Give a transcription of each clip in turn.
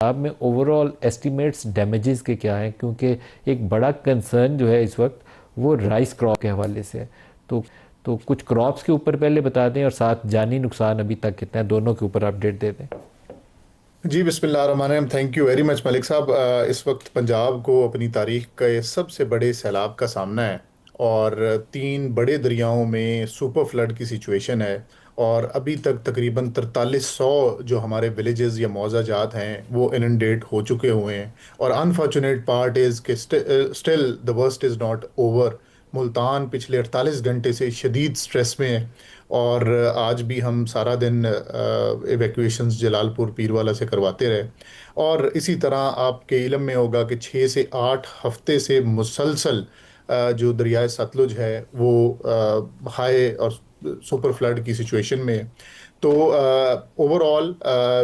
आप में overall estimates damages के क्या हैं, क्योंकि एक बड़ा कंसर्न जो है इस वक्त वो राइस क्रॉप के हवाले से है। तो तो कुछ क्रॉप्स के ऊपर पहले बता दें और साथ जानी नुकसान अभी तक कितना है, दोनों के ऊपर अपडेट दे दें। जी बिस्मिल्लाहिर्रहमानिर्रहीम। Thank you very much Malik साहब। इस वक्त पंजाब को अपनी तारीख के सबसे बड़े सैलाब का सामना है और तीन बड़े दरियाओं में सुपर फ्लड की सिचुएशन है। और अभी तक तकरीबन 4300 जो हमारे विलेजेस या मौज़ाजात हैं वो इनंडेट हो चुके हुए हैं। और अनफॉर्चुनेट पार्ट इज़ कि still the worst is not over. Multan पिछले 48 घंटे से शदीद स्ट्रेस में है। और आज भी हम सारा दिन इवैक्यूएशंस जलालपुर पीरवाला से करवाते रहे। और इसी तरह आपके इलम में होगा कि 6 से 8 हफ्ते से मुसलसल जो दरियाए सतलुज है वो हाई और सुपर फ्लड की सिचुएशन में है। तो ओवरऑल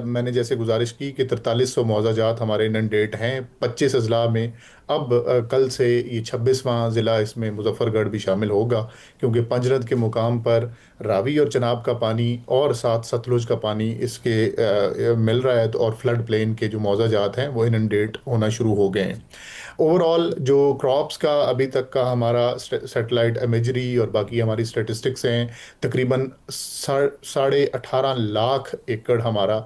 मैंने जैसे गुजारिश की कि 4300 मौजाजात हमारे इनंडेट हैं 25 अजला में। अब कल से ये 26वां ज़िला इसमें मुजफ्फरगढ़ भी शामिल होगा, क्योंकि पंजरत के मुकाम पर रावी और चनाब का पानी और साथ सतलुज का पानी इसके मिल रहा है। तो और फ्लड प्लेन के जो मौजाजात हैं वो इनंडेट होना शुरू हो गए हैं। ओवरऑल जो क्रॉप्स का अभी तक का हमारा सैटेलाइट इमेजरी और बाकी हमारी स्टेटिस्टिक्स हैं, तकरीबन 18.5 लाख एकड़ हमारा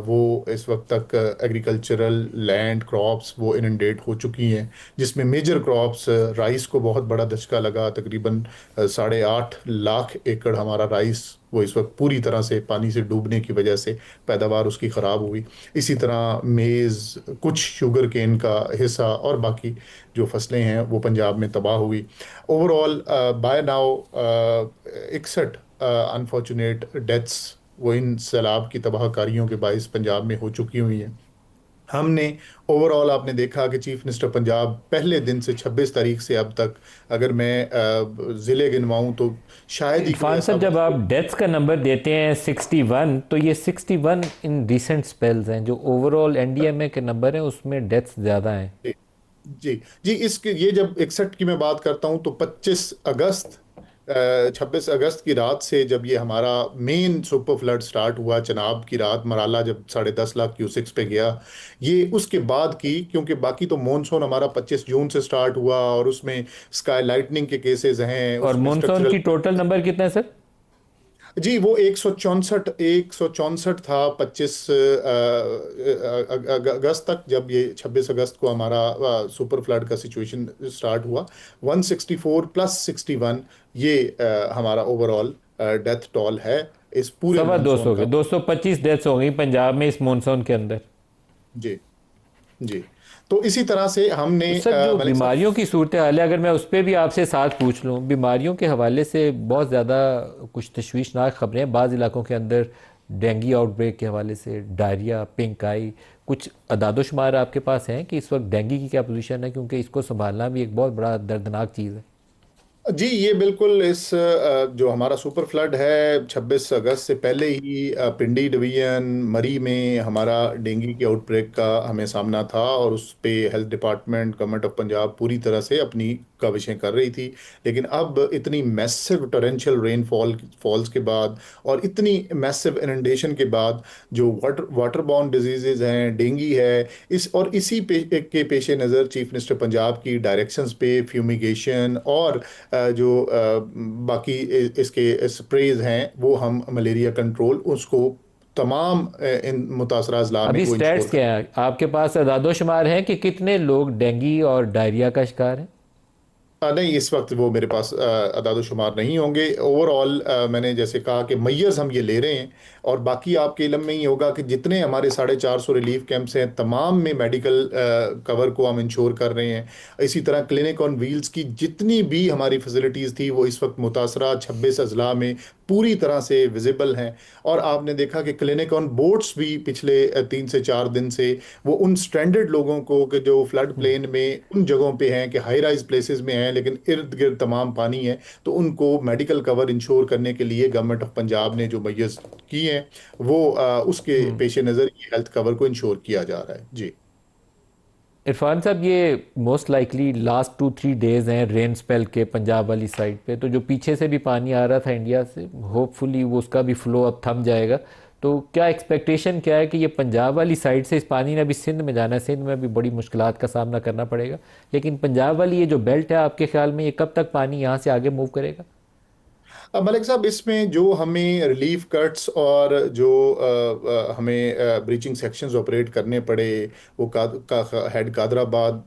वो इस वक्त तक एग्रीकल्चरल लैंड क्रॉप्स वो इनंडेट हो चुकी हैं। जिसमें मेजर क्रॉप्स राइस को बहुत बड़ा धचका लगा। तकरीबन 8.5 लाख एकड़ हमारा राइस वो इस वक्त पूरी तरह से पानी से डूबने की वजह से पैदावार उसकी ख़राब हुई। इसी तरह मेज़, कुछ शुगर केन का हिस्सा और बाकी जो फसलें हैं वो पंजाब में तबाह हुई। Overall by now 61 unfortunate deaths वो इन सैलाब की तबाहकारियों के बायस पंजाब में हो चुकी हुई हैं। हमने ओवरऑल आपने देखा कि चीफ मिनिस्टर पंजाब पहले दिन से 26 तारीख से अब तक, अगर मैं ज़िले गिनवाऊं तो शायद ही कोई इरफान ऐसा साहब, जब वक्त आप हो। डेथ्स का नंबर देते हैं 61, तो ये 61 इन रिसेंट स्पेल्स हैं, जो ओवरऑल एनडीएमए के नंबर हैं उसमें डेथ्स ज़्यादा हैं। जी जी जी। इसके ये जब 61 की मैं बात करता हूं तो 25 अगस्त, 26 अगस्त की रात से जब ये हमारा मेन सुपर फ्लड स्टार्ट हुआ, चनाब की रात मराला जब 10.5 लाख क्यूसिक्स पे गया, ये उसके बाद की, क्योंकि बाकी तो मॉनसून हमारा 25 जून से स्टार्ट हुआ और उसमें स्काई लाइटनिंग के केसेस हैं, और उसमें मॉनसून स्ट्रक्चरल। की टोटल नंबर कितना है सर? जी वो 164 था 25 अगस्त तक, जब ये 26 अगस्त को हमारा सुपर फ्लड का सिचुएशन स्टार्ट हुआ। 164 प्लस 61 ये हमारा ओवरऑल डेथ टोल है इस पूरे सवा दो मॉनसून सौ के का। 225 डेथ्स हो गई पंजाब में इस मॉनसून के अंदर। जी जी। तो इसी तरह से हमने तो सर, जो मलिक साहब। बीमारियों की सूरत हाल है, अगर मैं उस पर भी आपसे साथ पूछ लूँ, बीमारियों के हवाले से बहुत ज़्यादा कुछ तशवीशनाक खबरें हैं बाज़ इलाकों के अंदर। डेंगू आउटब्रेक के हवाले से, डायरिया, पिंक आई, कुछ अदादोशुमार आपके पास हैं कि इस वक्त डेंगू की क्या पोजीशन है, क्योंकि इसको संभालना भी एक बहुत बड़ा दर्दनाक चीज़ है। जी ये बिल्कुल इस जो हमारा सुपर फ्लड है 26 अगस्त से पहले ही पिंडी डिवीजन मरी में हमारा डेंगू के आउटब्रेक का हमें सामना था। और उस पे health department government of Punjab पूरी तरह से अपनी काविशें कर रही थी। लेकिन अब इतनी मैसिव टोरेंशियल रेनफॉल फॉल्स के बाद और इतनी मैसिव इनंडेशन के बाद जो वाटर बॉर्न डिजीजेज हैं, डेंगू है, इसी के पेश नज़र चीफ मिनिस्टर पंजाब की डायरेक्शंस पे फ्यूमिगेशन और जो बाकी इसके स्प्रेज हैं वो हम मलेरिया कंट्रोल उसको तमाम इन मुतासरा अजला में अभी वो स्टैट्स इंश्योर कर। क्या है आपके पास, अदादोशुमार हैं कि कितने लोग डेंगू और डायरिया का शिकार हैं? नहीं, इस वक्त वो मेरे पास अदाद शुमार नहीं होंगे। ओवरऑल मैंने जैसे कहा कि मैयर्स हम ये ले रहे हैं। और बाकी आपके इलम में ही होगा कि जितने हमारे 450 रिलीफ कैंप्स हैं तमाम में मेडिकल कवर को हम इंश्योर कर रहे हैं। इसी तरह क्लिनिक ऑन व्हील्स की जितनी भी हमारी फैसिलिटीज़ थी वो इस वक्त मुतासरा 26 अजला में पूरी तरह से विजिबल हैं। और आपने देखा कि क्लिनिक ऑन बोट्स भी पिछले 3 से 4 दिन से वो उन स्ट्रैंडेड लोगों को कि जो फ्लड प्लेन में उन जगहों पे हैं कि हाई राइज प्लेसेस में हैं लेकिन इर्द गिर्द तमाम पानी है, तो उनको मेडिकल कवर इंश्योर करने के लिए गवर्नमेंट ऑफ पंजाब ने जो मैयर्स की हैं वो उसके पेश नज़र ये हेल्थ कवर को इंश्योर किया जा रहा है। जी इरफान साहब, ये मोस्ट लाइकली लास्ट 2-3 डेज हैं रेन स्पेल के पंजाब वाली साइड पे, तो जो पीछे से भी पानी आ रहा था इंडिया से, होपफुली वो उसका भी फ्लो अब थम जाएगा। तो क्या एक्सपेक्टेशन क्या है कि ये पंजाब वाली साइड से इस पानी ने अभी सिंध में जाना है, सिंध में भी बड़ी मुश्किलात का सामना करना पड़ेगा, लेकिन पंजाब वाली ये जो बेल्ट है आपके ख्याल में ये कब तक पानी यहाँ से आगे मूव करेगा? अब मलिक साहब, इसमें जो हमें रिलीफ कट्स और जो हमें ब्रीचिंग सेक्शंस ऑपरेट करने पड़े, वो हेड कादराबाद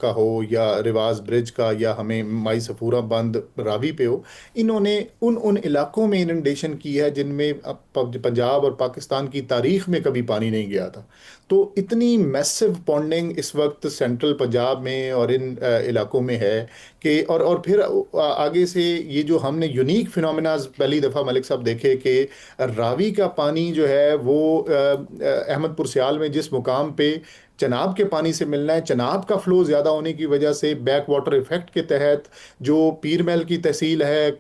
का हो या रिवाज ब्रिज का या हमें माई सफूरा बंद रावी पे हो, इन्होंने उन उन इलाकों में इनंडेशन की है जिनमें पंजाब और पाकिस्तान की तारीख में कभी पानी नहीं गया था। तो इतनी मैसिव पॉन्डिंग इस वक्त सेंट्रल पंजाब में और इन इलाकों में है कि और फिर आगे से ये जो हमने यूनिक फिनोमेना पहली दफ़ा मलिक साहब देखे कि रावी का पानी जो है वो अहमदपुर सियाल में जिस मुकाम पे चनाब के पानी से मिलना है, चनाब का फ्लो ज़्यादा होने की वजह से बैक वाटर इफेक्ट के तहत जो पीरमैल की तहसील है,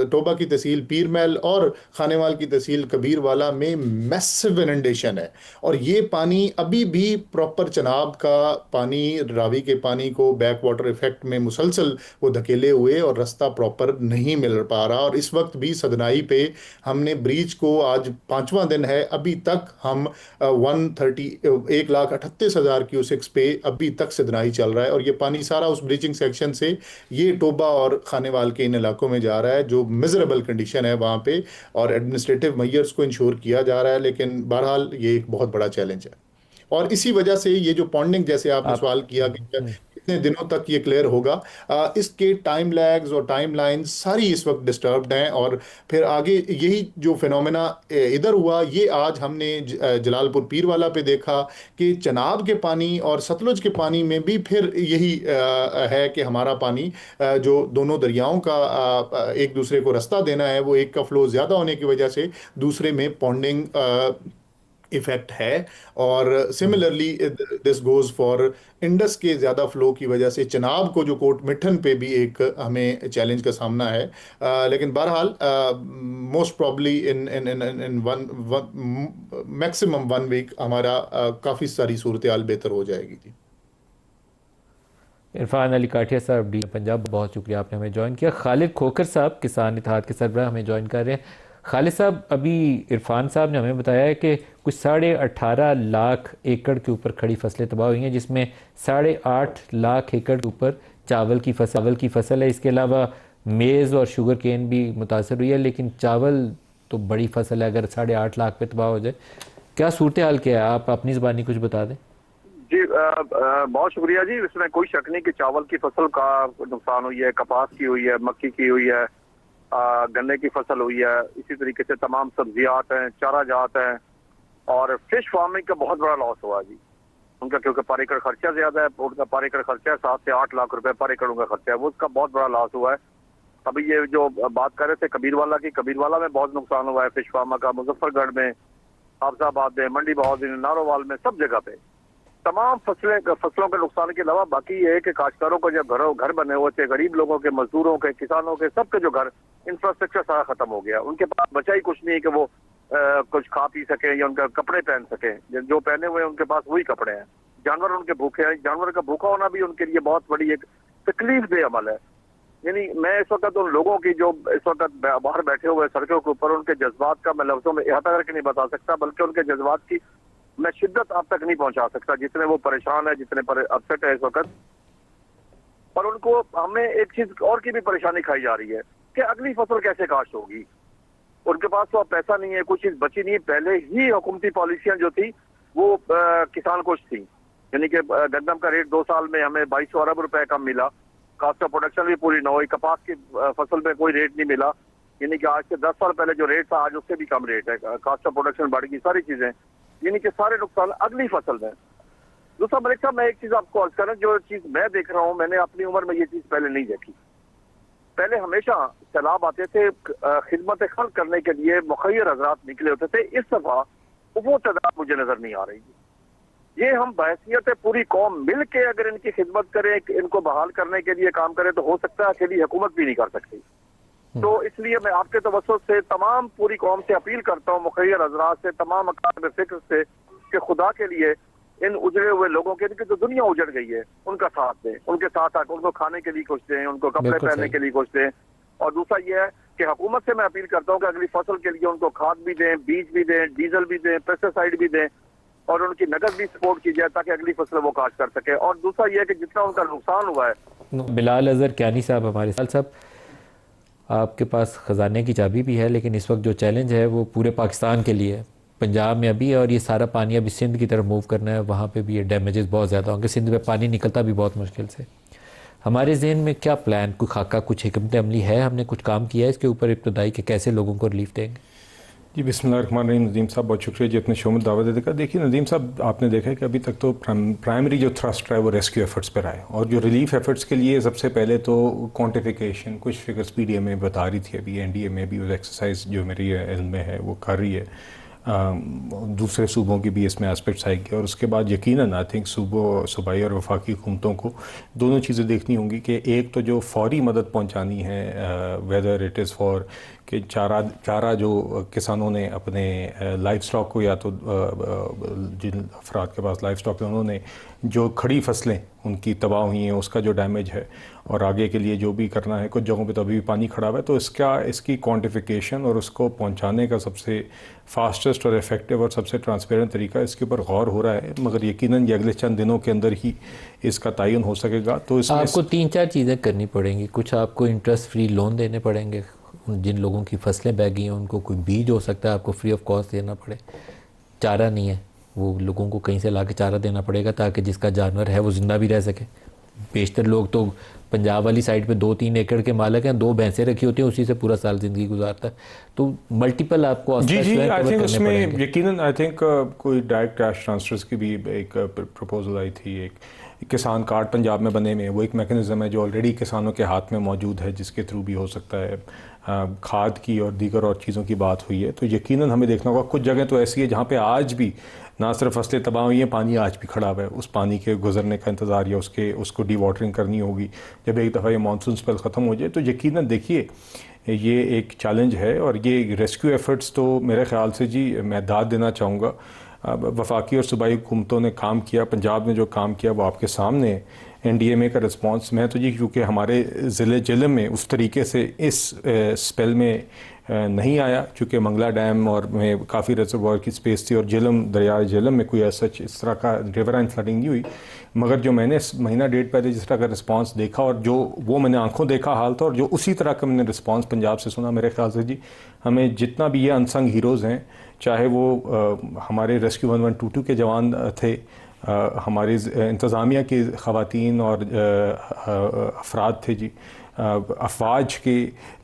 टोबा की तहसील पीरमैल और खानेवाल की तहसील कबीरवाला में मैसिव इनंडेशन है। और ये पानी अभी भी प्रॉपर चनाब का पानी रावी के पानी को बैक वाटर इफेक्ट में मुसलसल वो धकेले हुए और रास्ता प्रॉपर नहीं मिल पा रहा। और इस वक्त भी सदनाई पे हमने ब्रीच को, आज 5वां दिन है, अभी तक हम 1,38,000 क्यूसेक्स पे अभी तक सिदनाई चल रहा है। और ये पानी सारा उस ब्रीचिंग सेक्शन से ये टोबा और खानेवाल के इन इलाकों में जा रहा है, जो मिजरेबल कंडीशन है वहाँ पे, और एडमिनिस्ट्रेटिव मेजर्स को इंश्योर किया जा रहा है, लेकिन बहरहाल ये एक बहुत बड़ा चैलेंज है। और इसी वजह से ये जो पॉन्डिंग, जैसे आपने आप सवाल किया कि कितने दिनों तक ये क्लियर होगा, इसके टाइम लैग्स और टाइम लाइन्स सारी इस वक्त डिस्टर्ब्ड हैं। और फिर आगे यही जो फिनोमेना इधर हुआ, ये आज हमने जलालपुर पीरवाला पे देखा कि चनाब के पानी और सतलुज के पानी में भी फिर यही है कि हमारा पानी जो दोनों दरियाओं का एक दूसरे को रास्ता देना है, वो एक का फ्लो ज़्यादा होने की वजह से दूसरे में पॉन्डिंग इफेक्ट है। और similarly this goes for Indus के ज़्यादा फ्लो की वजह से चनाब को जो कोट मिठन पे भी एक हमें चैलेंज का सामना है। लेकिन बहरहाल most probably in in in in one maximum 1 week हमारा काफ़ी सारी सूरत हाल बेहतर हो जाएगी जी। इरफान अली काठिया साहब, डी पंजाब, बहुत शुक्रिया आपने हमें ज्वाइन किया। खालिद खोखर साहब, किसान इत्तेहाद के सरबराह, हमें ज्वाइन कर रहे हैं। खालिद साहब, अभी इरफान साहब ने हमें बताया है कि कुछ 18.5 लाख एकड़ के ऊपर खड़ी फसलें तबाह हुई हैं, जिसमें 8.5 लाख एकड़ के ऊपर चावल की फसल है। इसके अलावा मेज़ और शुगर केन भी मुतासर हुई है, लेकिन चावल तो बड़ी फसल है। अगर 8.5 लाख पे तबाह हो जाए, क्या सूरत हाल क्या है? आप अपनी ज़बानी कुछ बता दें। जी, बहुत शुक्रिया जी। इसमें कोई शक नहीं कि चावल की फसल का नुकसान हुई है, कपास की हुई है, मक्की की हुई है, गन्ने की फसल हुई है, इसी तरीके से तमाम सब्जियात हैं, चारा जात हैं, और फिश फार्मिंग का बहुत बड़ा लॉस हुआ जी उनका, क्योंकि पर एकड़ खर्चा ज्यादा है। उनका पर एकड़ खर्चा है 7 से 8 लाख रुपए पर एकड़ उनका खर्चा है, वो उसका बहुत बड़ा लॉस हुआ है। अभी ये जो बात कर रहे थे कबीरवाला की, कबीरवाला में बहुत नुकसान हुआ है फिश फार्मा का, मुजफ्फरगढ़ में, हाफजाबाद में, मंडी बहाउद्दीन, नारोवाल में, सब जगह पे तमाम फसलों के नुकसान के अलावा बाकी ये है कि काश्तकारों को जब घर बने हुए थे, गरीब लोगों के, मजदूरों के, किसानों के, सबके जो घर इंफ्रास्ट्रक्चर सारा खत्म हो गया। उनके पास बचा ही कुछ नहीं है कि वो कुछ खा पी सके या उनका कपड़े पहन सके। जो पहने हुए हैं उनके पास वही कपड़े हैं। जानवर उनके भूखे हैं। जानवर का भूखा होना भी उनके लिए बहुत बड़ी एक तकलीफ दे अमल है। यानी मैं इस वक्त उन लोगों की जो इस वक्त बाहर बैठे हुए सड़कों के ऊपर, उनके जज्बात का मैं लफ्जों में अहाता करके नहीं बता सकता, बल्कि उनके जज्बात की मैं शिद्दत आप तक नहीं पहुंचा सकता, जितने वो परेशान है, जितने अपसेट है इस वक्त। और उनको हमें एक चीज और की भी परेशानी खाई जा रही है कि अगली फसल कैसे काश्त होगी। उनके पास तो अब पैसा नहीं है, कुछ चीज बची नहीं है। पहले ही हुकूमती पॉलिसियां जो थी वो किसान कुछ थी, यानी कि गंदम का रेट 2 साल में हमें 2200 अरब रुपए कम मिला, कास्ट ऑफ प्रोडक्शन भी पूरी न हुई, कपास की फसल में कोई रेट नहीं मिला, यानी कि आज से 10 साल पहले जो रेट था आज उससे भी कम रेट है, कास्ट ऑफ प्रोडक्शन बढ़ गई, सारी चीजें, यानी कि सारे नुकसान अगली फसल में। दूसरा मलिक साहब, मैं एक चीज आपको अर्ज करूं, जो चीज मैं देख रहा हूं, मैंने अपनी उम्र में ये चीज पहले नहीं देखी। पहले हमेशा सैलाब आते थे, खिदमत खल्क करने के लिए मुखय्यर हजरात निकले होते थे। इस दफा वो तादाद मुझे नजर नहीं आ रही। ये हम बहसियत पूरी कौम मिल के अगर इनकी खिदमत करें, इनको बहाल करने के लिए काम करें, तो हो सकता है अकेली हुकूमत भी नहीं कर सकती। तो इसलिए मैं आपके तवज्जुह से तमाम पूरी कौम से अपील करता हूँ, मुखय्यर हजरात से, तमाम अकाब फिक्र से, कि खुदा के लिए इन उजड़े हुए लोगों के, इनकी जो दुनिया उजड़ गई है, उनका साथ दें, उनके साथ आकर उनको खाने के लिए कुछ दें, उनको कपड़े पहनने के लिए कुछ दें, और दूसरा ये है कि हुकूमत से मैं अपील करता हूँ कि अगली फसल के लिए उनको खाद भी दें, बीज भी दें, डीजल भी दें, पेस्टिसाइड भी दें और उनकी नकद भी सपोर्ट की जाए ताकि अगली फसल वो काश्त कर सके। और दूसरा यह है कि जितना उनका नुकसान हुआ है। बिलाल अजहर क्यानी साहब हमारे साहब, आपके पास ख़जाने की चाबी भी है, लेकिन इस वक्त जो चैलेंज है वो पूरे पाकिस्तान के लिए है। पंजाब में अभी है और ये सारा पानी अभी सिंध की तरफ मूव करना है, वहाँ पे भी ये डैमेजेस बहुत ज़्यादा होंगे। सिंध में पानी निकलता भी बहुत मुश्किल से। हमारे जहन में क्या प्लान, कोई खाका, कुछ हिकमत अमली है? हमने कुछ काम किया है इसके ऊपर इब्तदाई के कैसे लोगों को रिलीफ देंगे? जी बिस्मिल्लाहिर्रहमानिर्रहीम। नदीम साहब बहुत शुक्रिया जी अपने शो में दावत देने का। देखिए नदीम साहब, आपने देखा है कि अभी तक तो प्राइमरी जो थ्रस्ट है वो रेस्क्यू एफर्ट्स पर आए और जो रिलीफ एफर्ट्स के लिए सबसे पहले तो क्वांटिफिकेशन, कुछ फिगर्स पीडीएम में बता रही थी, अभी एनडीए में भी वो एक्सरसाइज जो मेरी इल्म में है वो कर रही है। दूसरे सूबों की भी इसमें एस्पेक्ट्स आएंगे और उसके बाद यकीनन आई थिंक सूबाई और वफाकी हुकूमतों को दोनों चीज़ें देखनी होंगी कि एक तो जो फौरी मदद पहुंचानी है, वेदर इट इज़ फॉर कि चारा जो किसानों ने अपने लाइफ स्टॉक को, या तो जिन अफराद के पास लाइफ स्टॉक है उन्होंने जो खड़ी फसलें उनकी तबाह हुई हैं उसका जो डैमेज है और आगे के लिए जो भी करना है, कुछ जगहों पे तो अभी भी पानी खड़ा हुआ है, तो इसकी क्वांटिफिकेशन और उसको पहुंचाने का सबसे फास्टेस्ट और इफेक्टिव और सबसे ट्रांसपेरेंट तरीका, इसके ऊपर गौर हो रहा है। मगर यकीनन ये अगले चंद दिनों के अंदर ही इसका तयन हो सकेगा। तो इसमें आपको 3-4 चीज़ें करनी पड़ेंगी। कुछ आपको इंटरेस्ट फ्री लोन देने पड़ेंगे, जिन लोगों की फसलें बह गई हैं उनको कोई बीज हो सकता है आपको फ्री ऑफ कॉस्ट देना पड़े। चारा नहीं है, वो लोगों को कहीं से ला के चारा देना पड़ेगा ताकि जिसका जानवर है वो ज़िंदा भी रह सके। बेशतर लोग तो पंजाब वाली साइड पे 2-3 एकड़ के मालिक हैं, 2 भैंसें रखी होती हैं, उसी से पूरा साल ज़िंदगी गुजारता है। तो मल्टीपल आपको जी आई थिंक उसमें यकीनन आई थिंक कोई डायरेक्ट कैश ट्रांसफर्स की भी एक प्रपोजल आई थी। एक किसान कार्ड पंजाब में बने में वो एक मैकेनिज़्म है जो ऑलरेडी किसानों के हाथ में मौजूद है, जिसके थ्रू भी हो सकता है। खाद की और दीगर और चीज़ों की बात हुई है तो यकीनन हमें देखना होगा। कुछ जगह तो ऐसी है जहाँ पे आज भी ना सिर्फ फसलें तबाह हुई हैं, पानी आज भी खड़ा हुआ है, उस पानी के गुजरने का इंतज़ार या उसको डी वाटरिंग करनी होगी जब एक दफ़ा ये मानसून स्पेल ख़त्म हो जाए। तो यकीनन देखिए ये एक चैलेंज है और ये रेस्क्यू एफर्ट्स तो मेरे ख़्याल से जी मैं दाद देना चाहूँगा। वफाकी और सूबाई हुकूमतों ने काम किया, पंजाब ने जो काम किया वो आपके सामने है। NDMA का रिस्पांस मैं तो जी, क्योंकि हमारे ज़िले जिलम में उस तरीके से इस स्पेल में नहीं आया, चूँकि मंगला डैम और में काफ़ी रिजर्वायर की स्पेस थी और जिलम दरिया जिलम में कोई ऐसा इस तरह का रिवर एंड फ्लडिंग नहीं हुई। मगर जो मैंने महीना डेढ़ पहले जिस तरह का रिस्पांस देखा और जो वो मैंने आंखों देखा हाल था और जो उसी तरह का मैंने रिस्पांस पंजाब से सुना, मेरे ख्याल से जी हमें जितना भी ये अनसंग हीरोज़ हैं, चाहे वो हमारे रेस्क्यू 1122 के जवान थे, हमारी इंतज़ामिया की ख़वातीन और अफराद थे जी, अफवाज के,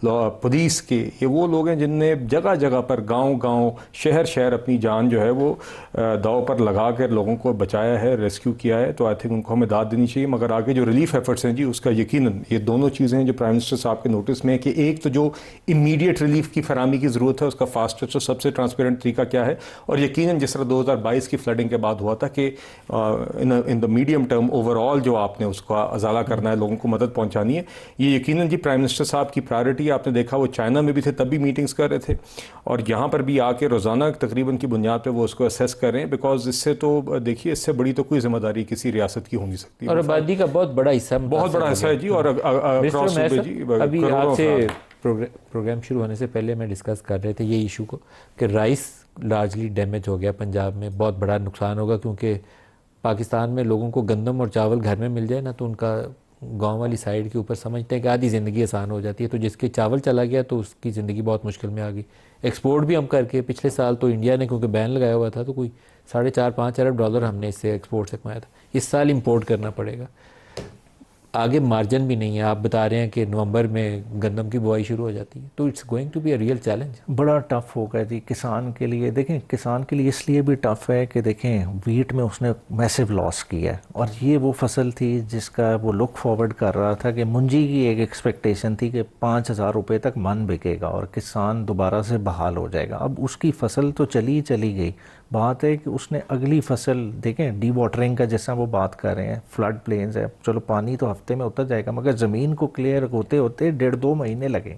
पुलिस के, ये वो लोग हैं जिनने जगह जगह पर गांव-गांव, शहर अपनी जान जो है वो दाव पर लगा कर लोगों को बचाया है, रेस्क्यू किया है। तो आई थिंक उनको हमें दाद देनी चाहिए। मगर आगे जो रिलीफ एफर्ट्स हैं जी, उसका यकीनन ये दोनों चीज़ें हैं जो प्राइम मिनिस्टर साहब के नोटिस में है कि एक तो जो इमीडिएट रिलीफ की फराहमी की ज़रूरत है उसका फास्टेस्ट और सबसे ट्रांसपेरेंट तरीका क्या है, और यकीनन जिस तरह 2022 की फ्लडिंग के बाद हुआ था कि in the medium term overall जो आपने उसका अजाला करना है, लोगों को मदद पहुँचानी है, ये यकीनन जी प्राइम मिनिस्टर साहब की प्रायोरिटी। आपने देखा वो चाइना में भी थे, तब भी मीटिंग्स कर रहे थे और यहाँ पर भी आके रोज़ाना तकरीबन की बुनियाद पे वो उसको असेस कर रहे हैं। बिकॉज इससे तो देखिए इससे बड़ी तो कोई जिम्मेदारी किसी रियासत की हो नहीं सकती और आबादी का बहुत बड़ा हिस्सा है जी। और अभी आपसे प्रोग्राम शुरू होने से पहले मैं डिस्कस कर रहे थे ये इशू को कि राइस लार्जली डैमेज हो गया पंजाब में, बहुत बड़ा नुकसान होगा क्योंकि पाकिस्तान में लोगों को गंदम और चावल घर में मिल जाए ना तो उनका गांव वाली साइड के ऊपर समझते हैं कि आधी ज़िंदगी आसान हो जाती है। तो जिसके चावल चला गया तो उसकी ज़िंदगी बहुत मुश्किल में आ गई। एक्सपोर्ट भी हम करके पिछले साल तो इंडिया ने क्योंकि बैन लगाया हुआ था तो कोई $4.5-5 अरब हमने इससे एक्सपोर्ट से कमाया था। इस साल इंपोर्ट करना पड़ेगा, आगे मार्जिन भी नहीं है। आप बता रहे हैं कि नवंबर में गंदम की बुआई शुरू हो जाती है, तो it's going to be a real challenge. बड़ा टफ़ होगा जी किसान के लिए। देखें किसान के लिए इसलिए भी टफ़ है कि देखें वीट में उसने मैसिव लॉस किया है और ये वो फसल थी जिसका वो लुक फॉरवर्ड कर रहा था कि मुंजी की एक एक्सपेक्टेशन थी कि 5,000 रुपये तक मन बिकेगा और किसान दोबारा से बहाल हो जाएगा। अब उसकी फसल तो चली गई। बात है कि उसने अगली फसल देखें डी वाटरिंग का जैसा वो बात कर रहे हैं, फ्लड प्लेन्स है, चलो पानी तो हफ्ते में उतर जाएगा मगर ज़मीन को क्लियर होते होते 1.5-2 महीने लगे।